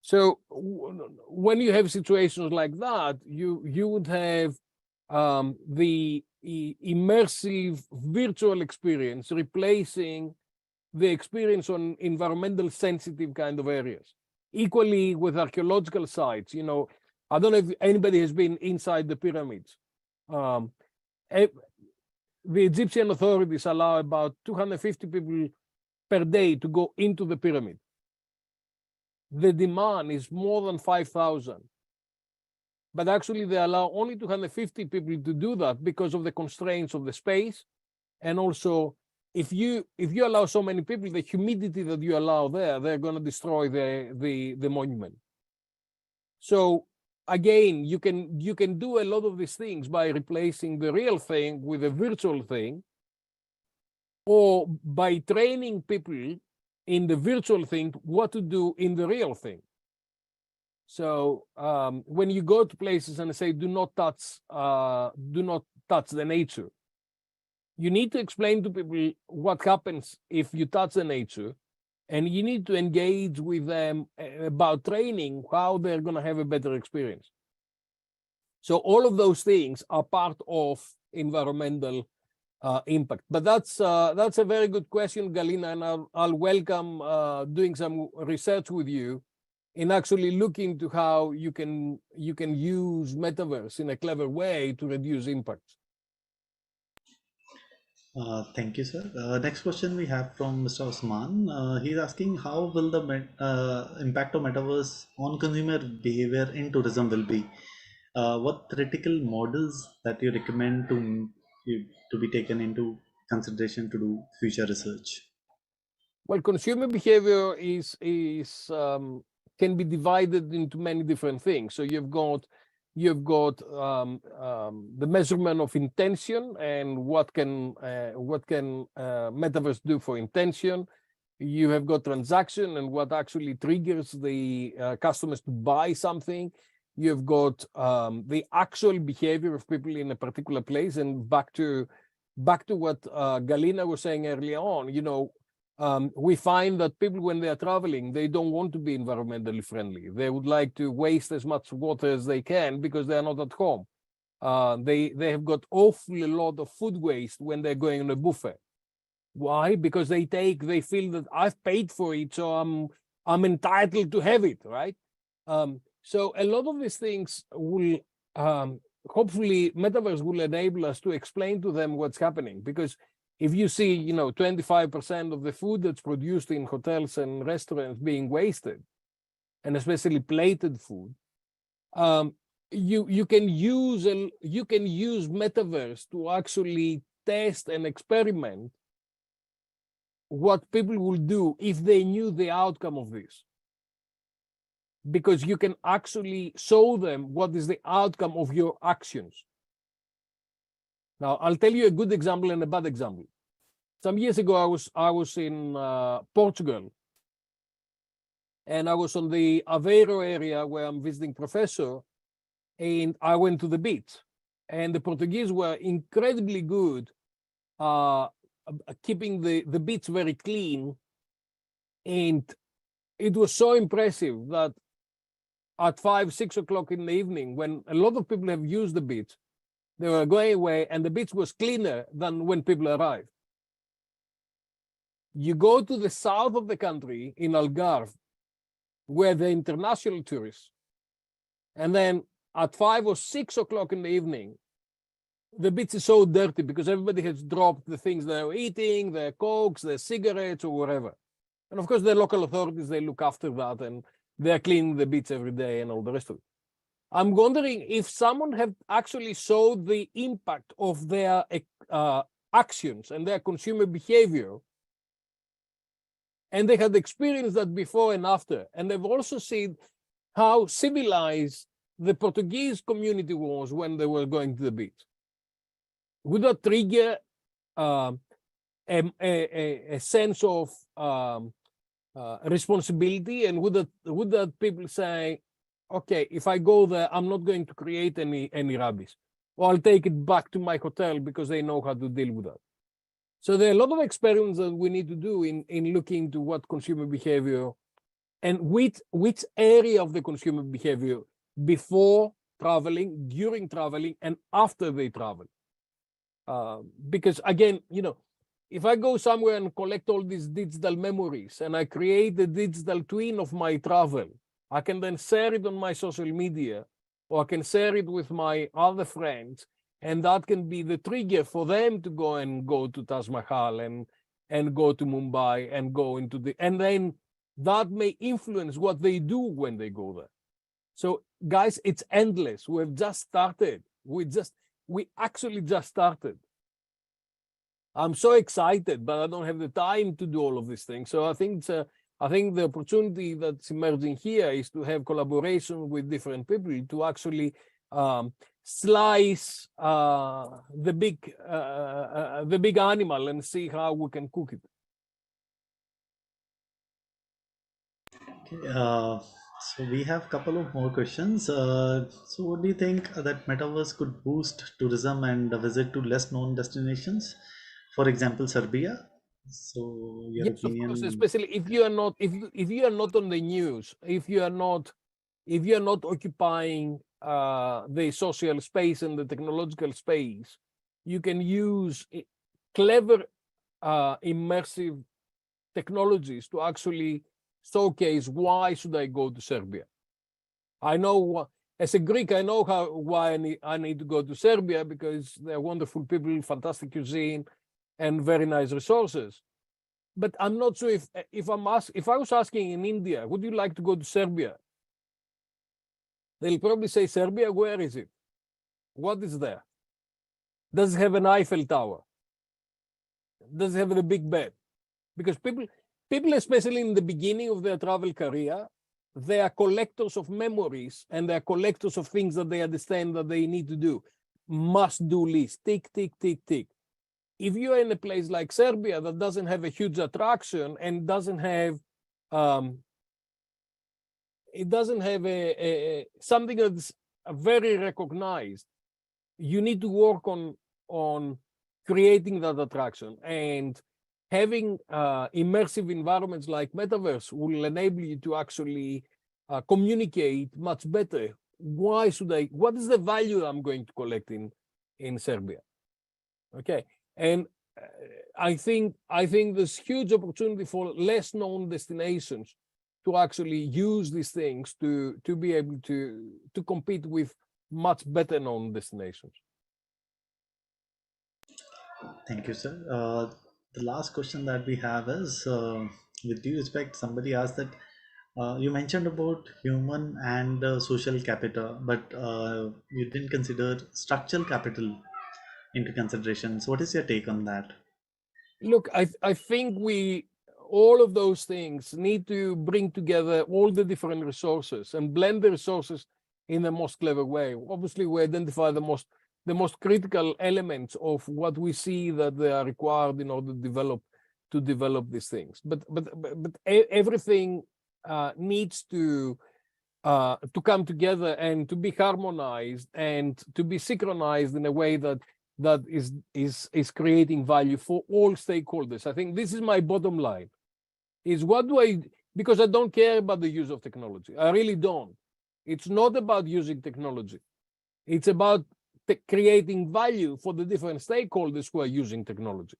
So when you have situations like that, you would have the immersive virtual experience replacing the experience on environmental sensitive kind of areas. Equally with archaeological sites, you know, I don't know if anybody has been inside the pyramids. The Egyptian authorities allow about 250 people per day to go into the pyramid. The demand is more than 5,000. But actually they allow only 250 people to do that because of the constraints of the space. And also, if you allow so many people, the humidity that you allow there, they're going to destroy the monument. So again, you can do a lot of these things by replacing the real thing with a virtual thing, or by training people in the virtual thing what to do in the real thing. So when you go to places and say, do not touch the nature, you need to explain to people what happens if you touch the nature, and you need to engage with them about training how they're going to have a better experience. So all of those things are part of environmental impact. But that's a very good question, Galina, and I'll welcome doing some research with you in actually looking to how you can use Metaverse in a clever way to reduce impact. Thank you, sir. Next question we have from Mr. Osman. He's asking how will the impact of Metaverse on consumer behavior in tourism will be? What theoretical models that you recommend to be taken into consideration to do future research? Well, consumer behavior can be divided into many different things. So you've got the measurement of intention and what can Metaverse do for intention. You have got transaction and what actually triggers the customers to buy something. You've got the actual behavior of people in a particular place. And back to what Galina was saying earlier on, you know, we find that people, when they are traveling, they don't want to be environmentally friendly. They would like to waste as much water as they can because they are not at home. They have got awfully a lot of food waste when they're going on a buffet. Why? Because they feel that I've paid for it, so I'm entitled to have it, right? So a lot of these things will hopefully Metaverse will enable us to explain to them what's happening, because if you see, you know, 25% of the food that's produced in hotels and restaurants being wasted, and especially plated food, you can use Metaverse to actually test and experiment what people will do if they knew the outcome of this. Because you can actually show them what is the outcome of your actions. Now, I'll tell you a good example and a bad example. Some years ago, I was in Portugal, and I was on the Aveiro area where I'm visiting professor, and I went to the beach, and the Portuguese were incredibly good keeping the beach very clean, and it was so impressive that at 5, 6 o'clock in the evening, when a lot of people have used the beach, they were going away and the beach was cleaner than when people arrived. You go to the south of the country in Algarve, where the international tourists, and then at 5 or 6 o'clock in the evening, the beach is so dirty because everybody has dropped the things they're eating, their cokes, their cigarettes, or whatever. And of course, the local authorities, they look after that and they're cleaning the beach every day and all the rest of it. I'm wondering if someone have actually saw the impact of their actions and their consumer behavior, and they had experienced that before and after, and they've also seen how civilized the Portuguese community was when they were going to the beach. Would that trigger a sense of responsibility, and would that people say, okay, if I go there, I'm not going to create any rubbish, or I'll take it back to my hotel because they know how to deal with that. So there are a lot of experiments that we need to do in looking to what consumer behavior and which area of the consumer behavior before traveling, during traveling, and after they travel. Because again, if I go somewhere and collect all these digital memories and I create the digital twin of my travel, I can then share it on my social media, or I can share it with my other friends, and that can be the trigger for them to go to Taj Mahal and go to Mumbai and go into and then that may influence what they do when they go there. So guys, it's endless. We've just started. We actually just started. I'm so excited, but I don't have the time to do all of these things. So I think the opportunity that's emerging here is to have collaboration with different people to actually slice the big animal and see how we can cook it. Okay, so we have a couple of more questions. So what do you think that Metaverse could boost tourism and a visit to less known destinations? For example, Serbia. So your Yes, opinion. of course, especially if you are not on the news, if you are not occupying the social space and the technological space, you can use clever immersive technologies to actually showcase why should I go to Serbia. I know, as a Greek, I know why I need to go to Serbia, because they're wonderful people, fantastic cuisine, and very nice resources. But I'm not sure if I was asking in India, would you like to go to Serbia? They'll probably say, Serbia, where is it? What is there? Does it have an Eiffel Tower? Does it have the Big Ben? Because people, especially in the beginning of their travel career, they are collectors of memories and they are collectors of things that they understand that they need to do. Must-do list, tick, tick, tick, tick. If you're in a place like Serbia that doesn't have a huge attraction and doesn't have something that's very recognized, you need to work on creating that attraction, and having immersive environments like Metaverse will enable you to actually communicate much better. What is the value I'm going to collect in Serbia? Okay, and I think there's huge opportunity for less known destinations to actually use these things to be able to compete with much better known destinations. Thank you, sir. The last question that we have is, with due respect, somebody asked that you mentioned about human and social capital, but you didn't consider structural capital into consideration. So what is your take on that? Look, I think all of those things need to bring together all the different resources and blend the resources in the most clever way. Obviously, we identify the most critical elements of what we see that they are required in order to develop these things. But everything needs to come together and to be harmonized and to be synchronized in a way that is creating value for all stakeholders. I think this is my bottom line. Is what do I, because I don't care about the use of technology. I really don't. It's not about using technology. It's about creating value for the different stakeholders who are using technology.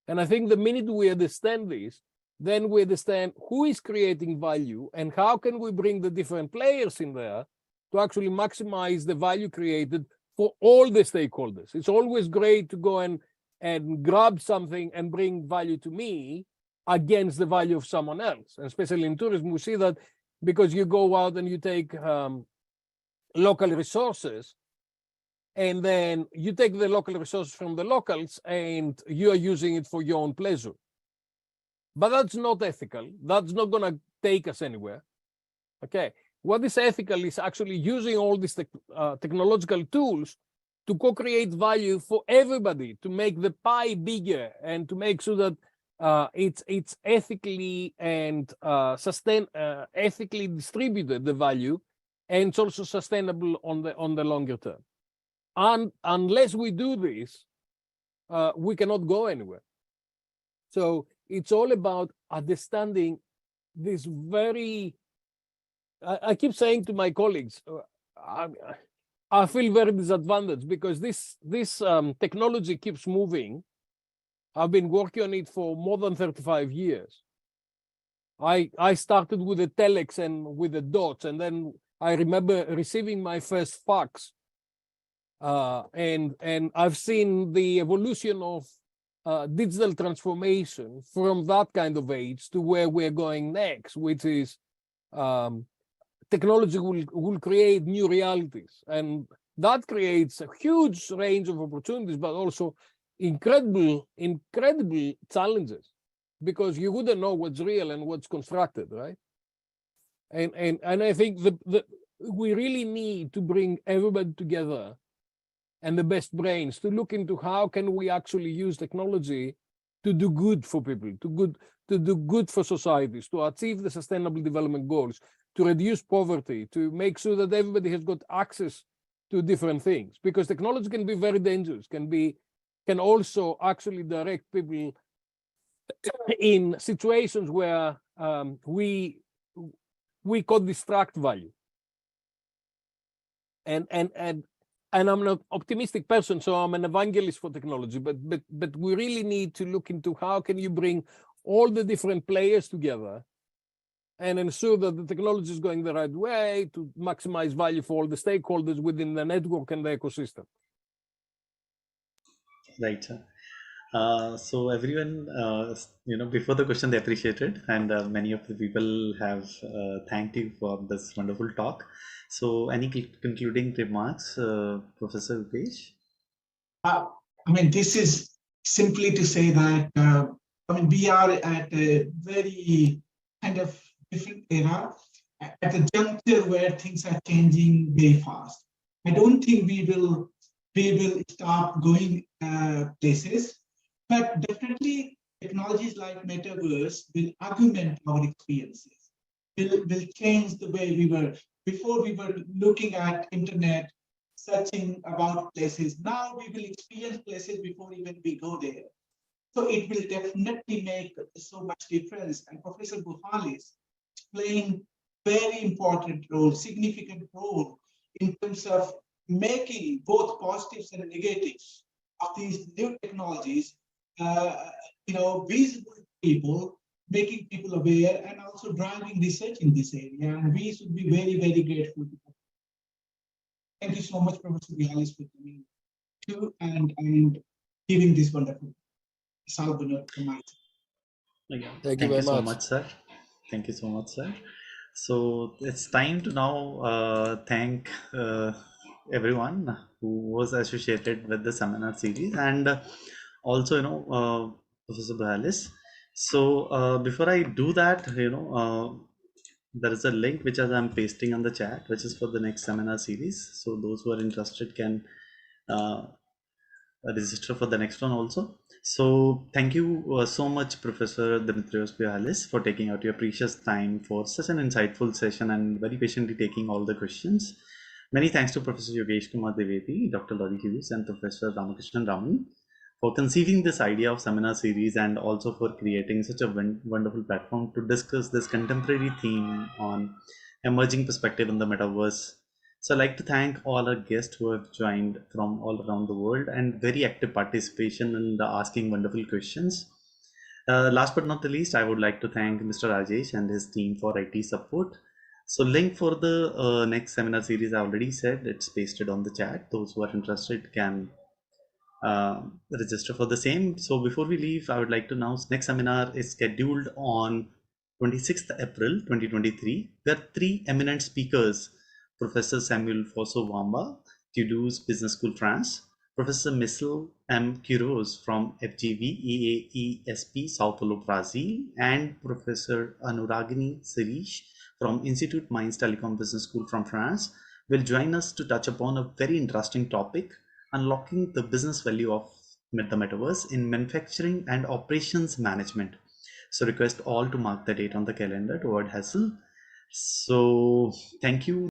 And I think the minute we understand this, then we understand who is creating value and how can we bring the different players in there to actually maximize the value created for all the stakeholders. It's always great to go and grab something and bring value to me against the value of someone else. And especially in tourism, we see that because you go out and you take local resources, and then you take the local resources from the locals and you are using it for your own pleasure. But that's not ethical. That's not going to take us anywhere. Okay. What is ethical is actually using all these technological tools to co-create value for everybody, to make the pie bigger and to make sure that it's ethically and ethically distributed, the value, and it's also sustainable on the longer term. And unless we do this, we cannot go anywhere. So it's all about understanding this very, I keep saying to my colleagues, I feel very disadvantaged because this technology keeps moving. I've been working on it for more than 35 years. I started with the telex and with the dots, and then I remember receiving my first fax. And I've seen the evolution of digital transformation from that kind of age to where we're going next, which is technology will create new realities, and that creates a huge range of opportunities, but also incredible challenges, because you wouldn't know what's real and what's constructed, right? And I think we really need to bring everybody together and the best brains to look into how can we actually use technology to do good for people, to do good for societies, to achieve the sustainable development goals, to reduce poverty, to make sure that everybody has got access to different things. Because technology can be very dangerous, can also actually direct people in situations where we could distract value. And I'm an optimistic person, so I'm an evangelist for technology, but we really need to look into how can you bring all the different players together and ensure that the technology is going the right way to maximize value for all the stakeholders within the network and the ecosystem. Right. So everyone, before the question, they appreciated, and many of the people have thanked you for this wonderful talk. So any concluding remarks, Professor Yogesh? This is simply to say that, we are at a very kind of different era, at a juncture where things are changing very fast. I don't think we will stop going places, but definitely technologies like Metaverse will augment our experiences, will change the way we were. Before we were looking at internet, searching about places. Now we will experience places before even we go there. So it will definitely make so much difference. And Professor Buhal is playing very important role, significant role in terms of making both positives and negatives of these new technologies, visible to people, making people aware, and also driving research in this area. And we should be very, very grateful to them. Thank you so much, Professor Bialis, for coming to and giving this wonderful salve tonight. Thank you so much, sir. Thank you so much, sir. So it's time to now thank everyone who was associated with the seminar series, and also Professor Bialis. So before I do that, there is a link which I'm pasting on the chat, which is for the next seminar series. So those who are interested can register for the next one also. So thank you so much, Professor Dimitrios Pialis, for taking out your precious time for such an insightful session and very patiently taking all the questions. Many thanks to Professor Yogesh Kumar Dwivedi, Dr. Laurie Hughes, and Professor Ramakrishnan Raman for conceiving this idea of seminar series and also for creating such a wonderful platform to discuss this contemporary theme on emerging perspective in the metaverse. So I'd like to thank all our guests who have joined from all around the world and very active participation in the asking wonderful questions. Last but not the least, I would like to thank Mr. Rajesh and his team for IT support. So link for the next seminar series, I already said, it's pasted on the chat. Those who are interested can register for the same. So before we leave, I would like to announce next seminar is scheduled on 26th April 2023. There are three eminent speakers: Professor Samuel Fosso-Wamba, Toulouse Business School, France; Professor Michel M. Quiroz from FGV EAESP, Sao Paulo, Brazil; and Professor Anuragini Sirish from Institute Mines Telecom Business School from France will join us to touch upon a very interesting topic: unlocking the business value of the metaverse in manufacturing and operations management. So request all to mark the date on the calendar to avoid hassle. So thank you.